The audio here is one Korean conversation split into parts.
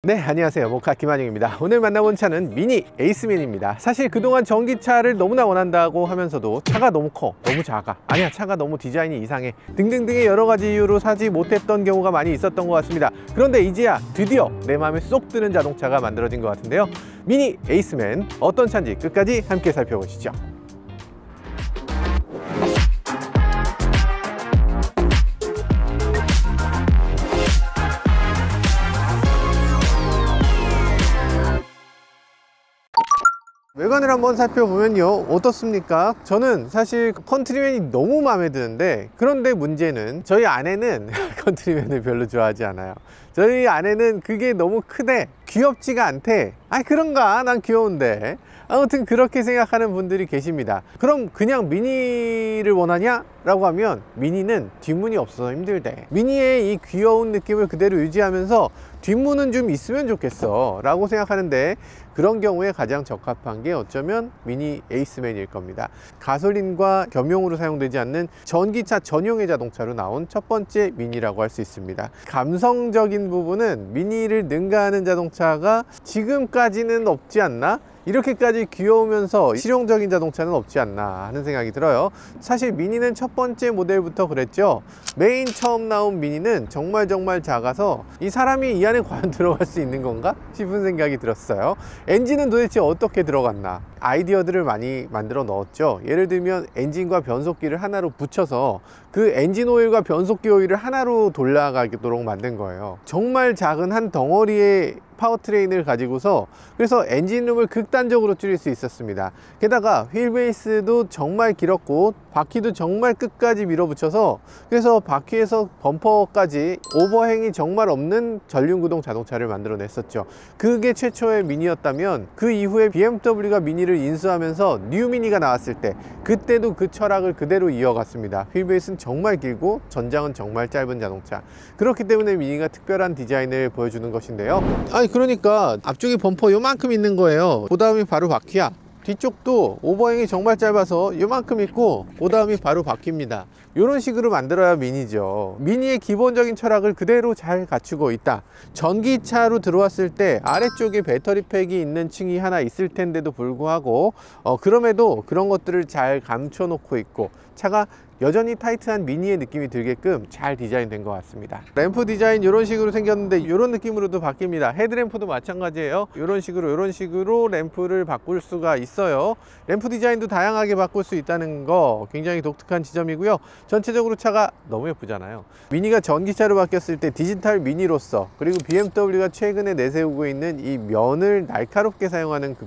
네, 안녕하세요. 모카 김한영입니다. 오늘 만나본 차는 미니 에이스맨입니다. 사실 그동안 전기차를 너무나 원한다고 하면서도 차가 너무 커, 너무 작아, 아니야 차가 너무 디자인이 이상해 등등등의 여러가지 이유로 사지 못했던 경우가 많이 있었던 것 같습니다. 그런데 이제야 드디어 내 마음에 쏙 드는 자동차가 만들어진 것 같은데요. 미니 에이스맨 어떤 차인지 끝까지 함께 살펴보시죠. 외관을 한번 살펴보면요, 어떻습니까? 저는 사실 컨트리맨이 너무 마음에 드는데, 그런데 문제는 저희 아내는 컨트리맨을 별로 좋아하지 않아요. 저희 아내는 그게 너무 크대, 귀엽지가 않대. 아, 그런가? 난 귀여운데. 아무튼 그렇게 생각하는 분들이 계십니다. 그럼 그냥 미니를 원하냐? 라고 하면 미니는 뒷문이 없어서 힘들대. 미니의 이 귀여운 느낌을 그대로 유지하면서 뒷문은 좀 있으면 좋겠어 라고 생각하는데, 그런 경우에 가장 적합한 게 어쩌면 미니 에이스맨일 겁니다. 가솔린과 겸용으로 사용되지 않는 전기차 전용의 자동차로 나온 첫 번째 미니라고 할 수 있습니다. 감성적인 부분은 미니를 능가하는 자동차가 지금까지는 없지 않나? 이렇게까지 귀여우면서 실용적인 자동차는 없지 않나 하는 생각이 들어요. 사실 미니는 첫 번째 모델부터 그랬죠. 메인 처음 나온 미니는 정말 작아서 이 사람이 이 안에 과연 들어갈 수 있는 건가 싶은 생각이 들었어요. 엔진은 도대체 어떻게 들어갔나? 아이디어들을 많이 만들어 넣었죠. 예를 들면 엔진과 변속기를 하나로 붙여서 그 엔진 오일과 변속기 오일을 하나로 돌아가도록 만든 거예요. 정말 작은 한 덩어리의 파워트레인을 가지고서 그래서 엔진룸을 극단적으로 줄일 수 있었습니다. 게다가 휠베이스도 정말 길었고 바퀴도 정말 끝까지 밀어붙여서 그래서 바퀴에서 범퍼까지 오버행이 정말 없는 전륜구동 자동차를 만들어냈었죠. 그게 최초의 미니였다면 그 이후에 BMW가 미니를 인수하면서 뉴미니가 나왔을 때 그때도 그 철학을 그대로 이어갔습니다. 휠베이스는 정말 길고 전장은 정말 짧은 자동차. 그렇기 때문에 미니가 특별한 디자인을 보여주는 것인데요. 아니 그러니까 앞쪽에 범퍼 요만큼 있는 거예요. 그 다음이 바로 바퀴야. 뒤쪽도 오버행이 정말 짧아서 요만큼 있고 그 다음이 바로 바퀴입니다. 이런 식으로 만들어야 미니죠. 미니의 기본적인 철학을 그대로 잘 갖추고 있다. 전기차로 들어왔을 때 아래쪽에 배터리 팩이 있는 층이 하나 있을 텐데도 불구하고 그럼에도 그런 것들을 잘 감춰 놓고 있고 차가 여전히 타이트한 미니의 느낌이 들게끔 잘 디자인된 것 같습니다. 램프 디자인 이런 식으로 생겼는데 이런 느낌으로도 바뀝니다. 헤드램프도 마찬가지예요. 이런 식으로 램프를 바꿀 수가 있어요. 램프 디자인도 다양하게 바꿀 수 있다는 거 굉장히 독특한 지점이고요. 전체적으로 차가 너무 예쁘잖아요. 미니가 전기차로 바뀌었을 때 디지털 미니로서, 그리고 BMW가 최근에 내세우고 있는 이 면을 날카롭게 사용하는 그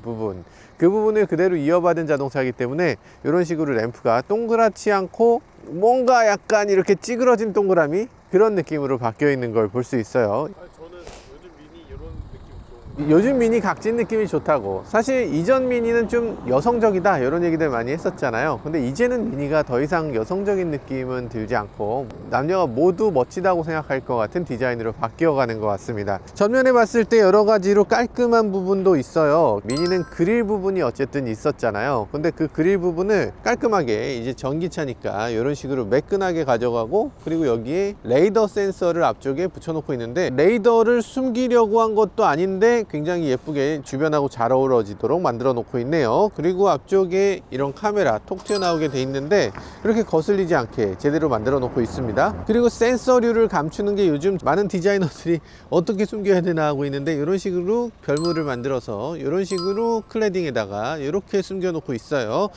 부분을 그대로 이어받은 자동차이기 때문에 이런 식으로 램프가 동그랗지 않고 뭔가 약간 이렇게 찌그러진 동그라미, 그런 느낌으로 바뀌어 있는 걸 볼 수 있어요. 저는 요즘 미니 이런 느낌 좋은 요즘 미니 각진 느낌이 좋다고. 사실 이전 미니는 좀 여성적이다 이런 얘기들 많이 했었잖아요. 근데 이제는 미니가 더 이상 여성적인 느낌은 들지 않고 남녀가 모두 멋지다고 생각할 것 같은 디자인으로 바뀌어가는 것 같습니다. 전면에 봤을 때 여러 가지로 깔끔한 부분도 있어요. 미니는 그릴 부분이 어쨌든 있었잖아요. 근데 그 그릴 부분을 깔끔하게 이제 전기차니까 이런 식으로 매끈하게 가져가고, 그리고 여기에 레이더 센서를 앞쪽에 붙여놓고 있는데 레이더를 숨기려고 한 것도 아닌데 굉장히 예쁘게 주변하고 잘 어우러지도록 만들어 놓고 있네요. 그리고 앞쪽에 이런 카메라 톡 튀어나오게 돼 있는데 이렇게 거슬리지 않게 제대로 만들어 놓고 있습니다. 그리고 센서류를 감추는 게 요즘 많은 디자이너들이 어떻게 숨겨야 되나 하고 있는데 이런 식으로 별무를 만들어서 이런 식으로 클래딩에다가 이렇게 숨겨 놓고 있어요.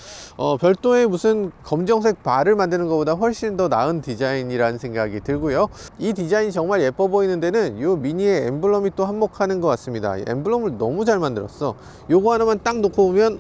별도의 무슨 검정색 바를 만드는 것보다 훨씬 더 나은 디자인이라는 생각이 들고요. 이 디자인이 정말 예뻐 보이는 데는 이 미니의 엠블럼이 또 한몫하는 것 같습니다. 엠블럼을 너무 잘 만들었어. 요거 하나만 딱 놓고 보면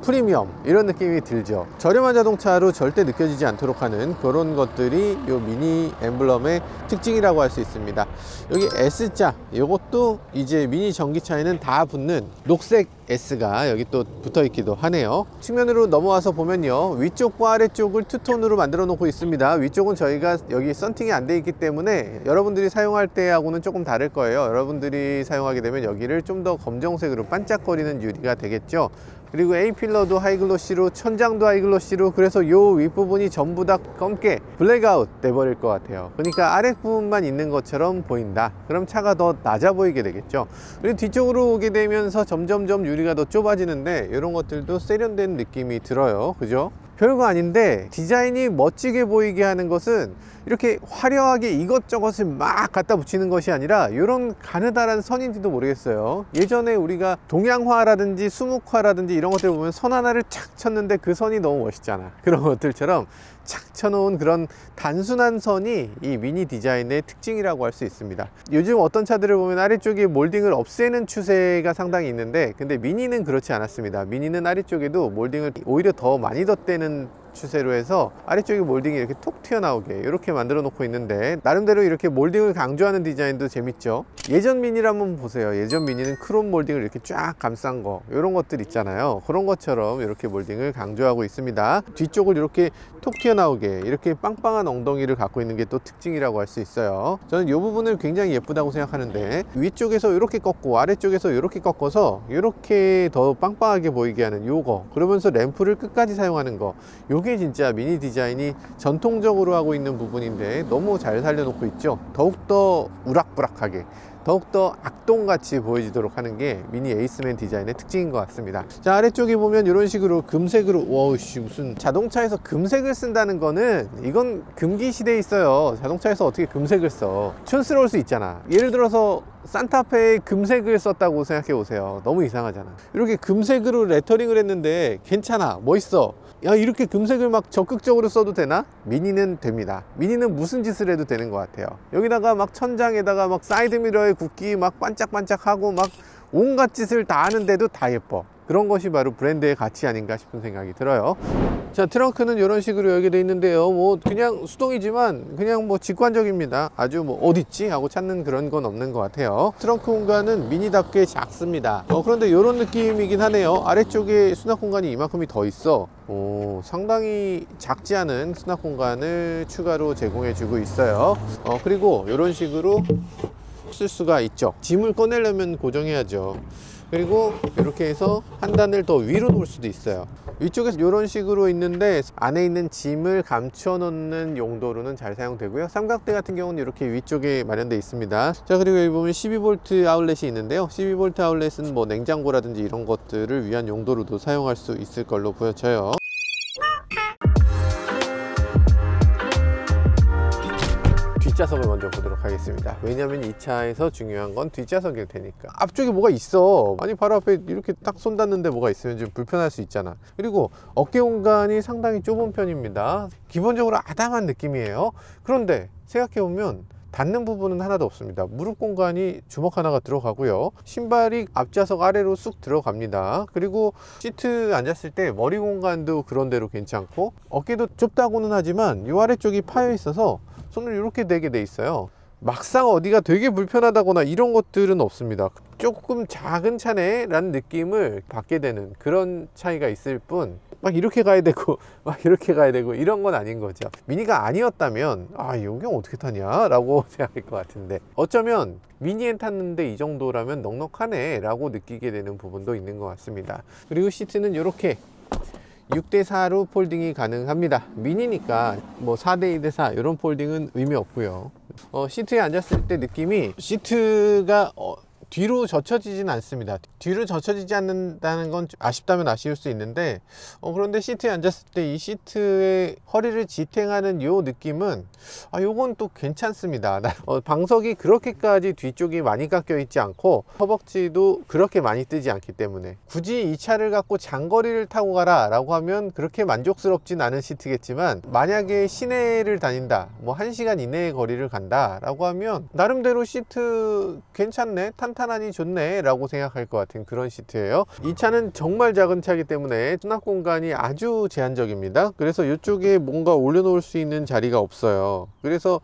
프리미엄 이런 느낌이 들죠. 저렴한 자동차로 절대 느껴지지 않도록 하는 그런 것들이 이 미니 엠블럼의 특징이라고 할 수 있습니다. 여기 S자, 이것도 이제 미니 전기차에는 다 붙는 녹색 S가 여기 또 붙어 있기도 하네요. 측면으로 넘어와서 보면요, 위쪽과 아래쪽을 투톤으로 만들어 놓고 있습니다. 위쪽은 저희가 여기 썬팅이 안 돼 있기 때문에 여러분들이 사용할 때하고는 조금 다를 거예요. 여러분들이 사용하게 되면 여기를 좀 더 검정색으로 반짝거리는 유리가 되겠죠. 그리고 A필러도 하이글로시로, 천장도 하이글로시로, 그래서 요 윗부분이 전부 다 검게 블랙아웃 돼버릴 것 같아요. 그러니까 아랫부분만 있는 것처럼 보인다. 그럼 차가 더 낮아 보이게 되겠죠. 그리고 뒤쪽으로 오게 되면서 점점점 유리가 더 좁아지는데 이런 것들도 세련된 느낌이 들어요. 그죠? 별거 아닌데 디자인이 멋지게 보이게 하는 것은 이렇게 화려하게 이것저것을 막 갖다 붙이는 것이 아니라 이런 가느다란 선인지도 모르겠어요. 예전에 우리가 동양화라든지 수묵화라든지 이런 것들 보면 선 하나를 착 쳤는데 그 선이 너무 멋있잖아. 그런 것들처럼 착 쳐놓은 그런 단순한 선이 이 미니 디자인의 특징이라고 할 수 있습니다. 요즘 어떤 차들을 보면 아래쪽에 몰딩을 없애는 추세가 상당히 있는데, 근데 미니는 그렇지 않았습니다. 미니는 아래쪽에도 몰딩을 오히려 더 많이 덧대는 추세로 해서 아래쪽에 몰딩이 이렇게 톡 튀어나오게 이렇게 만들어 놓고 있는데, 나름대로 이렇게 몰딩을 강조하는 디자인도 재밌죠. 예전 미니를 한번 보세요. 예전 미니는 크롬 몰딩을 이렇게 쫙 감싼 거, 이런 것들 있잖아요. 그런 것처럼 이렇게 몰딩을 강조하고 있습니다. 뒤쪽을 이렇게 톡 튀어나오게 이렇게 빵빵한 엉덩이를 갖고 있는 게 또 특징이라고 할 수 있어요. 저는 이 부분을 굉장히 예쁘다고 생각하는데, 위쪽에서 이렇게 꺾고 아래쪽에서 이렇게 꺾어서 이렇게 더 빵빵하게 보이게 하는 요거, 그러면서 램프를 끝까지 사용하는 거, 요게 진짜 미니 디자인이 전통적으로 하고 있는 부분인데 너무 잘 살려놓고 있죠. 더욱더 우락부락하게, 더욱더 악동같이 보여지도록 하는 게 미니 에이스맨 디자인의 특징인 것 같습니다. 자, 아래쪽에 보면 이런 식으로 금색으로, 와우씨, 무슨 자동차에서 금색을 쓴다는 거는 이건 금기 시대에 있어요. 자동차에서 어떻게 금색을 써? 촌스러울 수 있잖아. 예를 들어서 산타페에 금색을 썼다고 생각해 보세요. 너무 이상하잖아. 이렇게 금색으로 레터링을 했는데 괜찮아, 멋있어. 야, 이렇게 금색을 막 적극적으로 써도 되나? 미니는 됩니다. 미니는 무슨 짓을 해도 되는 것 같아요. 여기다가 막 천장에다가 막 사이드미러에 굽기 막 반짝반짝하고 막 온갖 짓을 다 하는데도 다 예뻐. 그런 것이 바로 브랜드의 가치 아닌가 싶은 생각이 들어요. 자, 트렁크는 이런 식으로 열게 돼 있는데요, 뭐 그냥 수동이지만 그냥 뭐 직관적입니다. 아주 뭐 어딨지 하고 찾는 그런 건 없는 것 같아요. 트렁크 공간은 미니답게 작습니다. 그런데 이런 느낌이긴 하네요. 아래쪽에 수납 공간이 이만큼이 더 있어. 상당히 작지 않은 수납 공간을 추가로 제공해 주고 있어요. 그리고 이런 식으로 쓸 수가 있죠. 짐을 꺼내려면 고정해야죠. 그리고 이렇게 해서 한 단을 더 위로 놓을 수도 있어요. 위쪽에서 이런 식으로 있는데 안에 있는 짐을 감춰 놓는 용도로는 잘 사용되고요. 삼각대 같은 경우는 이렇게 위쪽에 마련되어 있습니다. 자, 그리고 여기 보면 12V 아울렛이 있는데요, 12V 아울렛은 뭐 냉장고라든지 이런 것들을 위한 용도로도 사용할 수 있을 걸로 보여져요. 뒷좌석을 먼저 보도록 하겠습니다. 왜냐면 이 차에서 중요한 건 뒷좌석일 테니까. 앞쪽에 뭐가 있어. 아니, 바로 앞에 이렇게 딱 손 닿는데 뭐가 있으면 좀 불편할 수 있잖아. 그리고 어깨 공간이 상당히 좁은 편입니다. 기본적으로 아담한 느낌이에요. 그런데 생각해보면 닿는 부분은 하나도 없습니다. 무릎 공간이 주먹 하나가 들어가고요, 신발이 앞좌석 아래로 쑥 들어갑니다. 그리고 시트 앉았을 때 머리 공간도 그런 대로 괜찮고, 어깨도 좁다고는 하지만 이 아래쪽이 파여 있어서 손을 이렇게 대게 돼 있어요. 막상 어디가 되게 불편하다거나 이런 것들은 없습니다. 조금 작은 차네 라는 느낌을 받게 되는 그런 차이가 있을 뿐, 막 이렇게 가야 되고 막 이렇게 가야 되고 이런 건 아닌 거죠. 미니가 아니었다면 여기 어떻게 타냐 라고 생각할 것 같은데, 어쩌면 미니엔 탔는데 이 정도라면 넉넉하네 라고 느끼게 되는 부분도 있는 것 같습니다. 그리고 시트는 이렇게 6대4로 폴딩이 가능합니다. 미니니까 뭐 4대2대4 이런 폴딩은 의미 없고요. 시트에 앉았을 때 느낌이, 시트가 뒤로 젖혀지진 않습니다. 뒤로 젖혀지지 않는다는 건 아쉽다면 아쉬울 수 있는데, 그런데 시트에 앉았을 때 이 시트의 허리를 지탱하는 요 느낌은 요건 또 괜찮습니다. 방석이 그렇게까지 뒤쪽이 많이 깎여 있지 않고 허벅지도 그렇게 많이 뜨지 않기 때문에 굳이 이 차를 갖고 장거리를 타고 가라 라고 하면 그렇게 만족스럽진 않은 시트겠지만, 만약에 시내를 다닌다, 뭐 1시간 이내의 거리를 간다 라고 하면 나름대로 시트 괜찮네, 탄탄 평탄하니 좋네 라고 생각할 것 같은 그런 시트예요. 이 차는 정말 작은 차이기 때문에 수납 공간이 아주 제한적입니다. 그래서 이쪽에 뭔가 올려놓을 수 있는 자리가 없어요. 그래서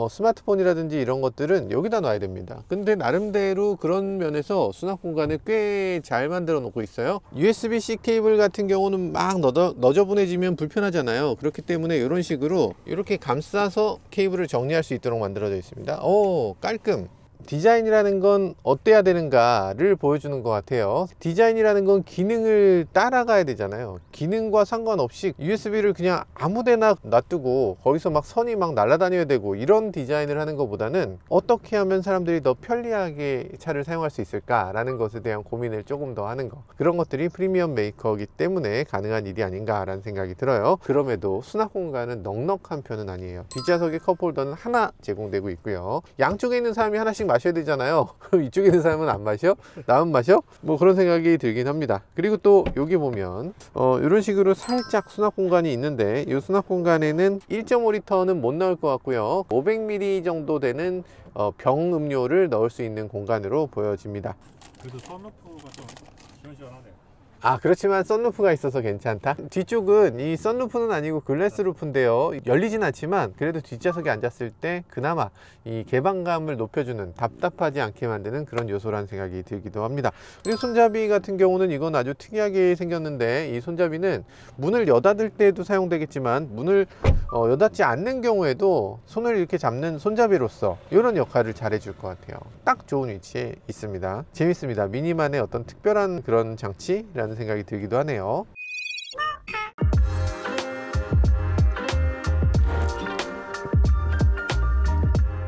스마트폰이라든지 이런 것들은 여기다 놔야 됩니다. 근데 나름대로 그런 면에서 수납 공간을 꽤 잘 만들어 놓고 있어요. USB-C 케이블 같은 경우는 막 너저분해지면 불편하잖아요. 그렇기 때문에 이런 식으로 이렇게 감싸서 케이블을 정리할 수 있도록 만들어져 있습니다. 오, 깔끔. 디자인이라는 건 어때야 되는가를 보여주는 것 같아요. 디자인이라는 건 기능을 따라가야 되잖아요. 기능과 상관없이 USB를 그냥 아무데나 놔두고 거기서 막 선이 막 날아다녀야 되고 이런 디자인을 하는 것보다는 어떻게 하면 사람들이 더 편리하게 차를 사용할 수 있을까라는 것에 대한 고민을 조금 더 하는 거, 그런 것들이 프리미엄 메이커이기 때문에 가능한 일이 아닌가라는 생각이 들어요. 그럼에도 수납 공간은 넉넉한 편은 아니에요. 뒷좌석에 컵홀더는 하나 제공되고 있고요. 양쪽에 있는 사람이 하나씩 마셔야 되잖아요. 이쪽에 있는 사람은 안 마셔? 나만 마셔? 뭐 그런 생각이 들긴 합니다. 그리고 또 여기 보면 이런 식으로 살짝 수납 공간이 있는데 이 수납 공간에는 1.5L는 못 넣을 것 같고요. 500ml 정도 되는 병 음료를 넣을 수 있는 공간으로 보여집니다. 그래도 썬루프가 좀 시원시원하네요. 아, 그렇지만 썬루프가 있어서 괜찮다. 뒤쪽은 이 썬루프는 아니고 글래스 루프인데요, 열리진 않지만 그래도 뒷좌석에 앉았을 때 그나마 이 개방감을 높여주는, 답답하지 않게 만드는 그런 요소라는 생각이 들기도 합니다. 그리고 손잡이 같은 경우는 이건 아주 특이하게 생겼는데, 이 손잡이는 문을 여닫을 때도 사용되겠지만 문을 여닫지 않는 경우에도 손을 이렇게 잡는 손잡이로서 이런 역할을 잘 해줄 것 같아요. 딱 좋은 위치에 있습니다. 재밌습니다. 미니만의 어떤 특별한 그런 장치라는 생각이 들기도 하네요.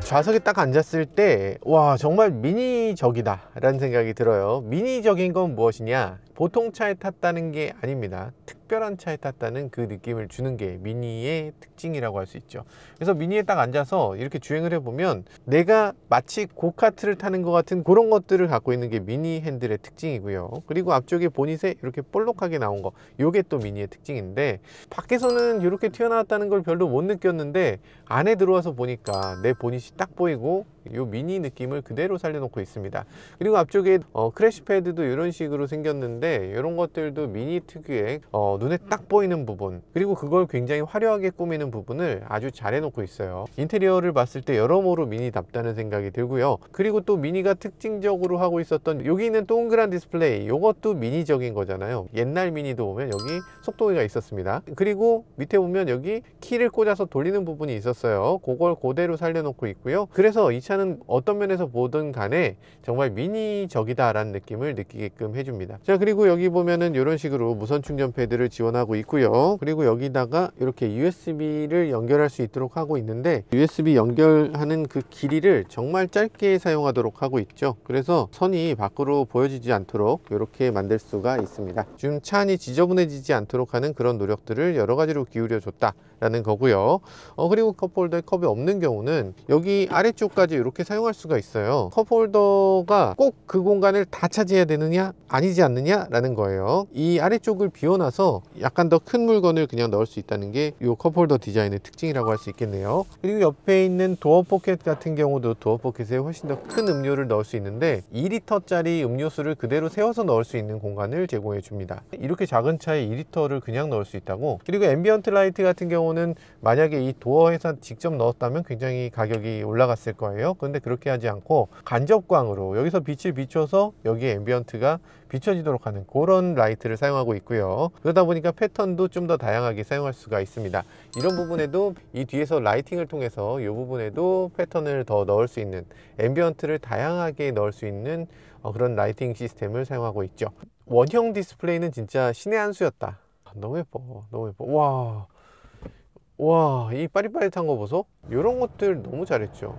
좌석에 딱 앉았을 때 와, 정말 미니적이다 라는 생각이 들어요. 미니적인 건 무엇이냐, 보통 차에 탔다는 게 아닙니다. 특별한 차에 탔다는 그 느낌을 주는 게 미니의 특징이라고 할 수 있죠. 그래서 미니에 딱 앉아서 이렇게 주행을 해보면 내가 마치 고카트를 타는 것 같은 그런 것들을 갖고 있는 게 미니 핸들의 특징이고요. 그리고 앞쪽에 보닛에 이렇게 볼록하게 나온 거, 요게 또 미니의 특징인데, 밖에서는 이렇게 튀어나왔다는 걸 별로 못 느꼈는데 안에 들어와서 보니까 내 보닛이 딱 보이고 요 미니 느낌을 그대로 살려놓고 있습니다. 그리고 앞쪽에 크래시 패드도 이런 식으로 생겼는데, 이런 것들도 미니 특유의 눈에 딱 보이는 부분, 그리고 그걸 굉장히 화려하게 꾸미는 부분을 아주 잘 해놓고 있어요. 인테리어를 봤을 때 여러모로 미니답다는 생각이 들고요. 그리고 또 미니가 특징적으로 하고 있었던 여기 있는 동그란 디스플레이, 이것도 미니적인 거잖아요. 옛날 미니도 보면 여기 속도기가 있었습니다. 그리고 밑에 보면 여기 키를 꽂아서 돌리는 부분이 있었어요. 그걸 그대로 살려놓고 있고요. 그래서 이 차는 어떤 면에서 보든 간에 정말 미니적이다 라는 느낌을 느끼게끔 해줍니다. 자, 그리고 여기 보면은 이런 식으로 무선 충전 패드를 지원하고 있고요. 그리고 여기다가 이렇게 USB를 연결할 수 있도록 하고 있는데, USB 연결하는 그 길이를 정말 짧게 사용하도록 하고 있죠. 그래서 선이 밖으로 보여지지 않도록 이렇게 만들 수가 있습니다. 지금 차 안이 지저분해지지 않도록 하는 그런 노력들을 여러 가지로 기울여 줬다 라는 거고요. 그리고 컵홀더에 컵이 없는 경우는 여기 아래쪽까지 이렇게 사용할 수가 있어요. 컵홀더가 꼭 그 공간을 다 차지해야 되느냐 아니지 않느냐 라는 거예요. 이 아래쪽을 비워놔서 약간 더 큰 물건을 그냥 넣을 수 있다는 게 이 컵홀더 디자인의 특징이라고 할 수 있겠네요. 그리고 옆에 있는 도어 포켓 같은 경우도 도어 포켓에 훨씬 더 큰 음료를 넣을 수 있는데 2리터짜리 음료수를 그대로 세워서 넣을 수 있는 공간을 제공해 줍니다. 이렇게 작은 차에 2리터를 그냥 넣을 수 있다고. 그리고 앰비언트 라이트 같은 경우는 만약에 이 도어에서 직접 넣었다면 굉장히 가격이 올라갔을 거예요. 그런데 그렇게 하지 않고 간접광으로 여기서 빛을 비춰서 여기에 앰비언트가 비춰지도록 하는 그런 라이트를 사용하고 있고요. 그러다 보니까 패턴도 좀 더 다양하게 사용할 수가 있습니다. 이런 부분에도 이 뒤에서 라이팅을 통해서 이 부분에도 패턴을 더 넣을 수 있는, 앰비언트를 다양하게 넣을 수 있는 그런 라이팅 시스템을 사용하고 있죠. 원형 디스플레이는 진짜 신의 한 수였다. 너무 예뻐, 너무 예뻐. 와, 이 빠릿빠릿한 거 보소? 이런 것들 너무 잘했죠.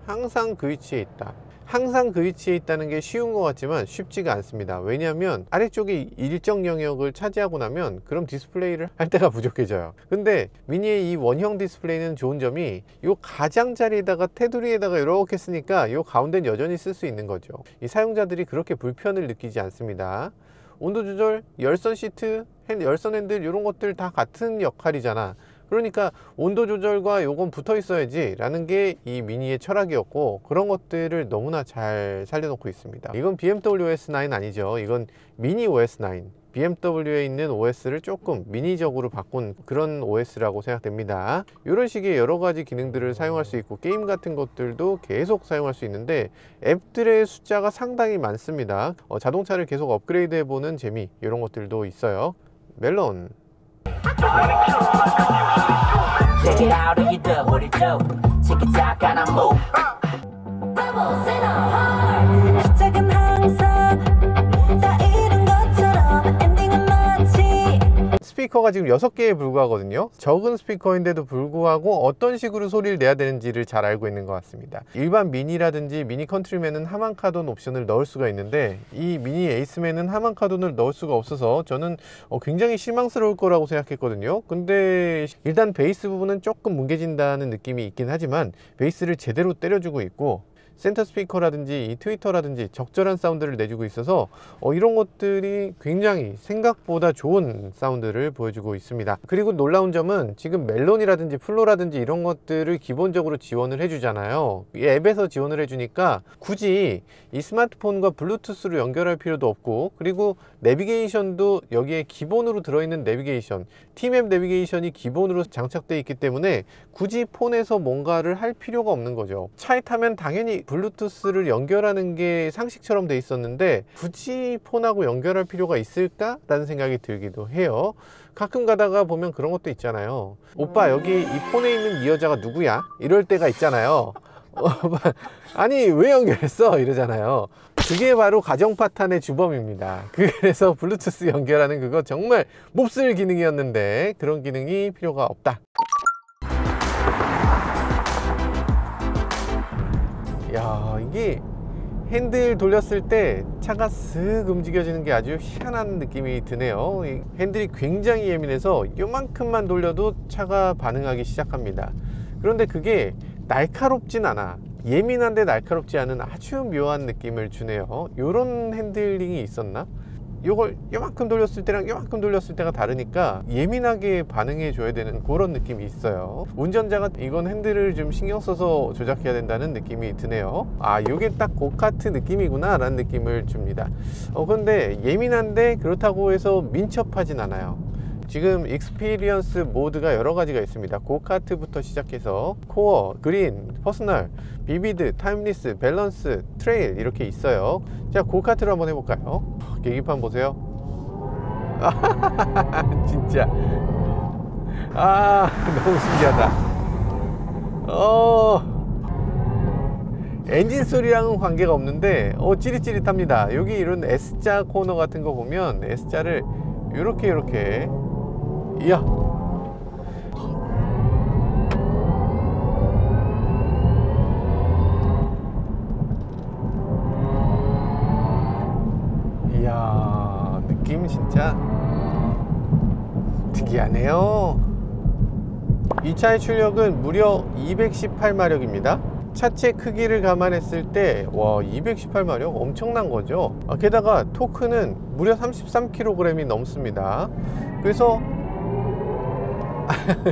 항상 그 위치에 있다. 항상 그 위치에 있다는 게 쉬운 것 같지만 쉽지가 않습니다. 왜냐하면 아래쪽에 일정 영역을 차지하고 나면 그럼 디스플레이를 할 때가 부족해져요. 근데 미니의 이 원형 디스플레이는 좋은 점이 이 가장자리에다가 테두리에다가 이렇게 쓰니까 이 가운데는 여전히 쓸 수 있는 거죠. 이 사용자들이 그렇게 불편을 느끼지 않습니다. 온도 조절, 열선 시트, 열선 핸들 이런 것들 다 같은 역할이잖아. 그러니까 온도 조절과 요건 붙어 있어야지 라는 게 이 미니의 철학이었고, 그런 것들을 너무나 잘 살려놓고 있습니다. 이건 BMW OS9 아니죠. 이건 미니 OS9. BMW에 있는 OS를 조금 미니적으로 바꾼 그런 OS라고 생각됩니다. 이런 식의 여러 가지 기능들을 사용할 수 있고, 게임 같은 것들도 계속 사용할 수 있는데 앱들의 숫자가 상당히 많습니다. 자동차를 계속 업그레이드 해보는 재미, 이런 것들도 있어요. 멜론. Check it out, do you do what it do? Tick it tock and I move. Bubbles in our hearts. 시작은 항상 다 이룬 것처럼 엔딩은 마치. 스피커가 지금 6개에 불과하거든요. 적은 스피커인데도 불구하고 어떤 식으로 소리를 내야 되는지를 잘 알고 있는 것 같습니다. 일반 미니라든지 미니 컨트리맨은 하만 카돈 옵션을 넣을 수가 있는데, 이 미니 에이스맨은 하만 카돈을 넣을 수가 없어서 저는 굉장히 실망스러울 거라고 생각했거든요. 근데 일단 베이스 부분은 조금 뭉개진다는 느낌이 있긴 하지만 베이스를 제대로 때려주고 있고, 센터 스피커라든지 이 트위터라든지 적절한 사운드를 내주고 있어서 이런 것들이 굉장히 생각보다 좋은 사운드를 보여주고 있습니다. 그리고 놀라운 점은 지금 멜론이라든지 플로라든지 이런 것들을 기본적으로 지원을 해주잖아요. 이 앱에서 지원을 해주니까 굳이 이 스마트폰과 블루투스로 연결할 필요도 없고, 그리고 내비게이션도 여기에 기본으로 들어있는 내비게이션, T맵 내비게이션이 기본으로 장착되어 있기 때문에 굳이 폰에서 뭔가를 할 필요가 없는 거죠. 차에 타면 당연히 블루투스를 연결하는 게 상식처럼 돼 있었는데 굳이 폰하고 연결할 필요가 있을까? 라는 생각이 들기도 해요. 가끔 가다가 보면 그런 것도 있잖아요. 오빠, 여기 이 폰에 있는 이 여자가 누구야? 이럴 때가 있잖아요. 아니, 왜 연결했어? 이러잖아요. 그게 바로 가정 파탄의 주범입니다. 그래서 블루투스 연결하는 그거 정말 몹쓸 기능이었는데 그런 기능이 필요가 없다. 야, 이게 핸들 돌렸을 때 차가 쓱 움직여지는 게 아주 희한한 느낌이 드네요. 이 핸들이 굉장히 예민해서 요만큼만 돌려도 차가 반응하기 시작합니다. 그런데 그게 날카롭진 않아. 예민한데 날카롭지 않은 아주 묘한 느낌을 주네요. 요런 핸들링이 있었나? 요걸 요만큼 돌렸을 때랑 요만큼 돌렸을 때가 다르니까 예민하게 반응해 줘야 되는 그런 느낌이 있어요. 운전자가 이건 핸들을 좀 신경 써서 조작해야 된다는 느낌이 드네요. 아, 요게 딱 고카트 느낌이구나 라는 느낌을 줍니다. 그런데 예민한데 그렇다고 해서 민첩하진 않아요. 지금 익스피리언스 모드가 여러 가지가 있습니다. 고카트부터 시작해서 코어, 그린, 퍼스널, 비비드, 타임리스, 밸런스, 트레일 이렇게 있어요. 자, 고카트로 한번 해볼까요? 계기판 보세요. 진짜 너무 신기하다. 엔진 소리랑은 관계가 없는데 찌릿찌릿합니다. 여기 이런 S자 코너 같은 거 보면 S자를 이렇게 이야, 이야, 느낌 진짜 특이하네요. 이 차의 출력은 무려 218마력입니다 차체 크기를 감안했을 때 와, 218마력 엄청난 거죠. 게다가 토크는 무려 33kg이 넘습니다. 그래서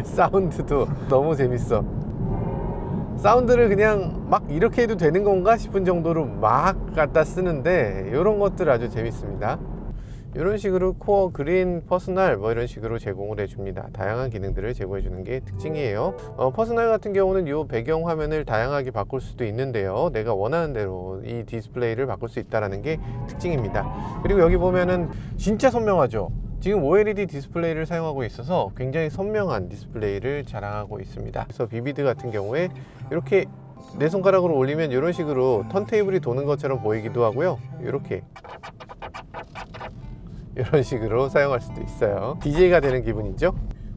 사운드도 너무 재밌어. 사운드를 그냥 막 이렇게 해도 되는 건가 싶은 정도로 막 갖다 쓰는데 이런 것들 아주 재밌습니다. 이런 식으로 코어, 그린, 퍼스널 뭐 이런 식으로 제공을 해줍니다. 다양한 기능들을 제공해 주는 게 특징이에요. 퍼스널 같은 경우는 이 배경 화면을 다양하게 바꿀 수도 있는데요, 내가 원하는 대로 이 디스플레이를 바꿀 수 있다는 게 특징입니다. 그리고 여기 보면은 진짜 선명하죠. 지금 OLED 디스플레이를 사용하고 있어서 굉장히 선명한 디스플레이를 자랑하고 있습니다. 그래서 비비드 같은 경우에 이렇게 내 손가락으로 올리면 이런 식으로 턴테이블이 도는 것처럼 보이기도 하고요, 이렇게 이런 식으로 사용할 수도 있어요. DJ가 되는 기분이죠.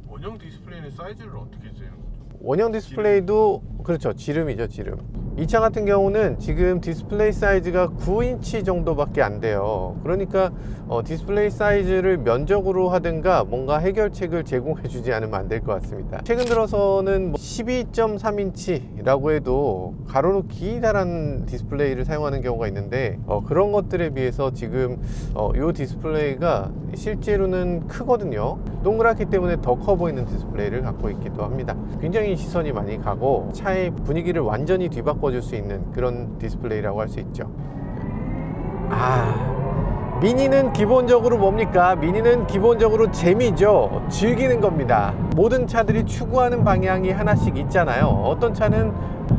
원형 디스플레이는 사이즈를 어떻게 재는 거죠? 원형 디스플레이도 그렇죠, 지름이죠, 지름. 이 차 같은 경우는 지금 디스플레이 사이즈가 9인치 정도밖에 안 돼요. 그러니까 디스플레이 사이즈를 면적으로 하든가 뭔가 해결책을 제공해 주지 않으면 안 될 것 같습니다. 최근 들어서는 12.3인치라고 해도 가로로 기다란 디스플레이를 사용하는 경우가 있는데 그런 것들에 비해서 지금 이 디스플레이가 실제로는 크거든요. 동그랗기 때문에 더 커 보이는 디스플레이를 갖고 있기도 합니다. 굉장히 시선이 많이 가고 차의 분위기를 완전히 뒤바꿔 줄 수 있는 그런 디스플레이라고 할 수 있죠. 미니는 기본적으로 뭡니까? 미니는 기본적으로 재미죠. 즐기는 겁니다. 모든 차들이 추구하는 방향이 하나씩 있잖아요. 어떤 차는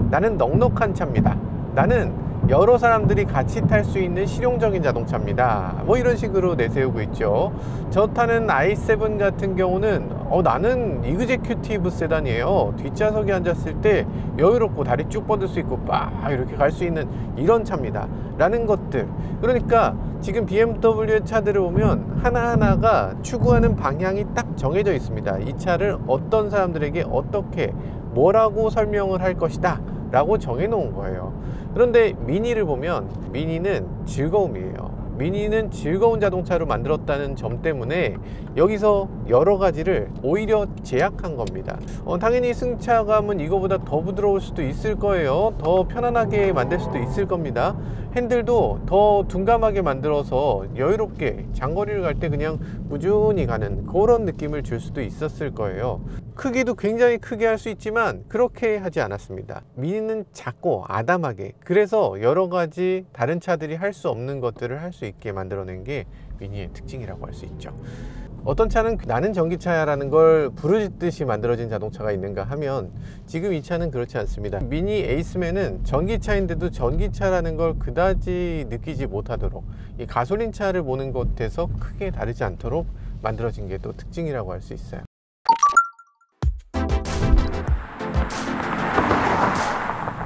나는 넉넉한 차입니다. 나는 여러 사람들이 같이 탈 수 있는 실용적인 자동차입니다. 뭐 이런 식으로 내세우고 있죠. 저 타는 i7 같은 경우는 나는 이그제큐티브 세단이에요. 뒷좌석에 앉았을 때 여유롭고 다리 쭉 뻗을 수 있고 빡 이렇게 갈 수 있는 이런 차입니다 라는 것들. 그러니까 지금 BMW의 차들을 보면 하나하나가 추구하는 방향이 딱 정해져 있습니다. 이 차를 어떤 사람들에게 어떻게 뭐라고 설명을 할 것이다 라고 정해 놓은 거예요. 그런데 미니를 보면 미니는 즐거움이에요. 미니는 즐거운 자동차로 만들었다는 점 때문에 여기서 여러 가지를 오히려 제약한 겁니다. 당연히 승차감은 이거보다 더 부드러울 수도 있을 거예요. 더 편안하게 만들 수도 있을 겁니다. 핸들도 더 둔감하게 만들어서 여유롭게 장거리를 갈 때 그냥 꾸준히 가는 그런 느낌을 줄 수도 있었을 거예요. 크기도 굉장히 크게 할 수 있지만 그렇게 하지 않았습니다. 미니는 작고 아담하게, 그래서 여러 가지 다른 차들이 할 수 없는 것들을 할 수 있게 만들어낸 게 미니의 특징이라고 할 수 있죠. 어떤 차는 나는 전기차야 라는 걸 부르짖듯이 만들어진 자동차가 있는가 하면 지금 이 차는 그렇지 않습니다. 미니 에이스맨은 전기차인데도 전기차라는 걸 그다지 느끼지 못하도록, 이 가솔린 차를 보는 것에서 크게 다르지 않도록 만들어진 게 또 특징이라고 할 수 있어요.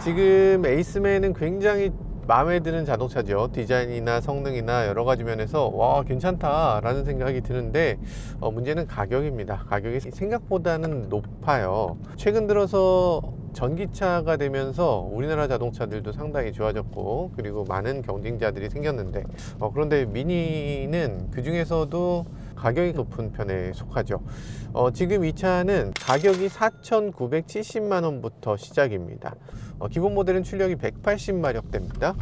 지금 에이스맨은 굉장히 마음에 드는 자동차죠. 디자인이나 성능이나 여러 가지 면에서 와 괜찮다 라는 생각이 드는데 문제는 가격입니다. 가격이 생각보다는 높아요. 최근 들어서 전기차가 되면서 우리나라 자동차들도 상당히 좋아졌고 그리고 많은 경쟁자들이 생겼는데 그런데 미니는 그 중에서도 가격이 높은 편에 속하죠. 지금 이 차는 가격이 4,970만 원부터 시작입니다. 기본 모델은 출력이 180마력대입니다.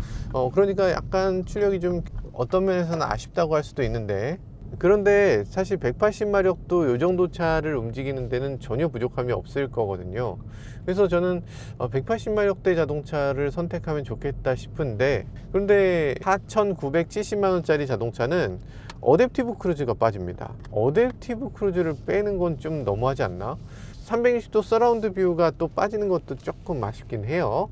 그러니까 약간 출력이 좀 어떤 면에서는 아쉽다고 할 수도 있는데, 그런데 사실 180마력도 이 정도 차를 움직이는 데는 전혀 부족함이 없을 거거든요. 그래서 저는 180마력대 자동차를 선택하면 좋겠다 싶은데, 그런데 4,970만 원짜리 자동차는 어댑티브 크루즈가 빠집니다. 어댑티브 크루즈를 빼는 건 좀 너무하지 않나? 360도 서라운드 뷰가 또 빠지는 것도 조금 아쉽긴 해요.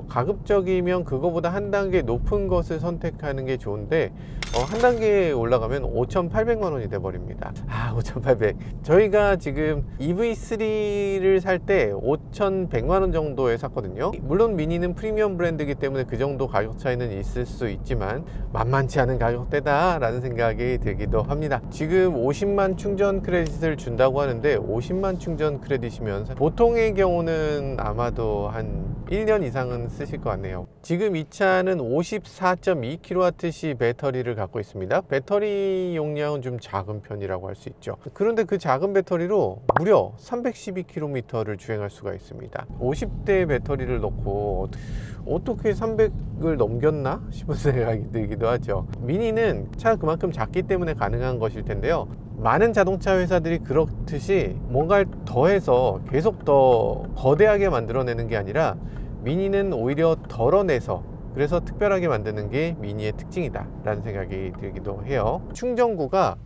가급적이면 그거보다 한 단계 높은 것을 선택하는 게 좋은데 한 단계 올라가면 5,800만 원이 돼 버립니다. 5,800. 저희가 지금 EV3를 살 때 5,100만 원 정도에 샀거든요. 물론 미니는 프리미엄 브랜드이기 때문에 그 정도 가격 차이는 있을 수 있지만 만만치 않은 가격대다 라는 생각이 들기도 합니다. 지금 50만 충전 크레딧을 준다고 하는데 50만 충전 크레딧이면 보통의 경우는 아마도 한 1년 이상은 쓰실 것 같네요. 지금 이 차는 54.2kWh 배터리를 갖고 있습니다. 배터리 용량은 좀 작은 편이라고 할 수 있죠. 그런데 그 작은 배터리로 무려 312km를 주행할 수가 있습니다. 50대 배터리를 넣고 어떻게 300을 넘겼나 싶은 생각이 들기도 하죠. 미니는 차가 그만큼 작기 때문에 가능한 것일 텐데요. 많은 자동차 회사들이 그렇듯이 뭔가를 더해서 계속 더 거대하게 만들어내는 게 아니라 미니는 오히려 덜어내서, 그래서 특별하게 만드는 게 미니의 특징이다 라는 생각이 들기도 해요. 충전구가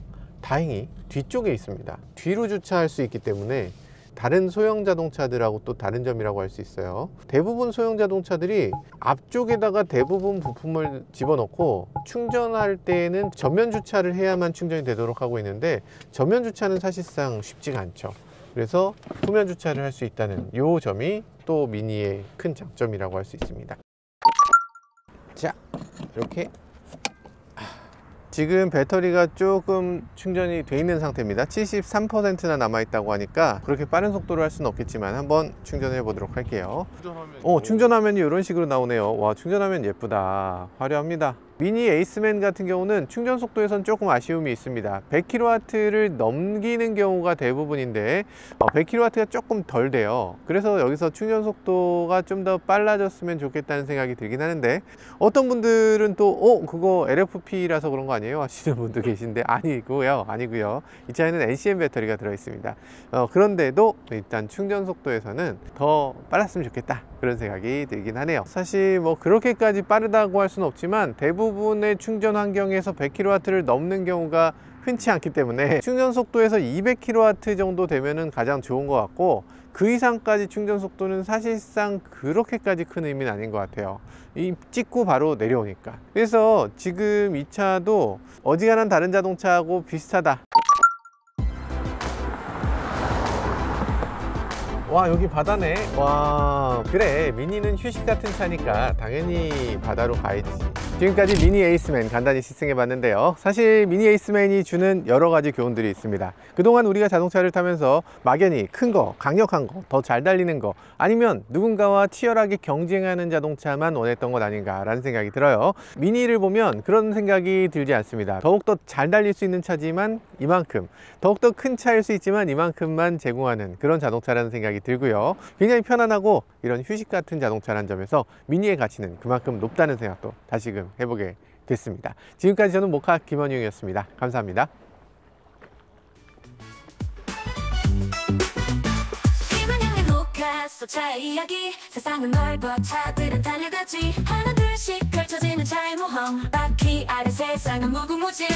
다행히 뒤쪽에 있습니다. 뒤로 주차할 수 있기 때문에 다른 소형 자동차들하고 또 다른 점이라고 할 수 있어요. 대부분 소형 자동차들이 앞쪽에다가 대부분 부품을 집어넣고 충전할 때는 전면 주차를 해야만 충전이 되도록 하고 있는데, 전면 주차는 사실상 쉽지가 않죠. 그래서 후면 주차를 할 수 있다는 이 점이 또 미니의 큰 장점이라고 할 수 있습니다. 자, 이렇게 지금 배터리가 조금 충전이 돼 있는 상태입니다. 73%나 남아있다고 하니까 그렇게 빠른 속도로 할 수는 없겠지만 한번 충전해 보도록 할게요. 충전화면이 이런 식으로 나오네요. 와, 충전화면 예쁘다. 화려합니다. 미니 에이스맨 같은 경우는 충전 속도에선 조금 아쉬움이 있습니다. 100kW를 넘기는 경우가 대부분인데 100kW가 조금 덜 돼요. 그래서 여기서 충전 속도가 좀 더 빨라졌으면 좋겠다는 생각이 들긴 하는데, 어떤 분들은 또 그거 LFP라서 그런 거 아니에요? 하시는 분도 계신데 아니고요. 이 차에는 NCM 배터리가 들어 있습니다. 그런데도 일단 충전 속도에서는 더 빨랐으면 좋겠다, 그런 생각이 들긴 하네요. 사실 뭐 그렇게까지 빠르다고 할 수는 없지만 대부분의 충전 환경에서 100kW를 넘는 경우가 흔치 않기 때문에 충전 속도에서 200kW 정도 되면은 가장 좋은 것 같고, 그 이상까지 충전 속도는 사실상 그렇게까지 큰 의미는 아닌 것 같아요. 이 찍고 바로 내려오니까. 그래서 지금 이 차도 어지간한 다른 자동차하고 비슷하다. 와, 여기 바다네. 와, 그래, 미니는 휴식 같은 차니까 당연히 바다로 가야지. 지금까지 미니 에이스맨 간단히 시승해 봤는데요. 사실 미니 에이스맨이 주는 여러 가지 교훈들이 있습니다. 그동안 우리가 자동차를 타면서 막연히 큰 거, 강력한 거, 더 잘 달리는 거, 아니면 누군가와 치열하게 경쟁하는 자동차만 원했던 것 아닌가 라는 생각이 들어요. 미니를 보면 그런 생각이 들지 않습니다. 더욱더 잘 달릴 수 있는 차지만 이만큼, 더욱더 큰 차일 수 있지만 이만큼만 제공하는 그런 자동차라는 생각이 들고요. 굉장히 편안하고 이런 휴식 같은 자동차라는 점에서 미니의 가치는 그만큼 높다는 생각도 다시금 해보게 됐습니다. 지금까지 저는 모카 김원용이었습니다. 감사합니다. 차의 이야기, 세상은 넓어 차들은 달려가지. 하나 둘씩 펼쳐지는 차의 모험, 바퀴 아래 세상은 무궁무진해.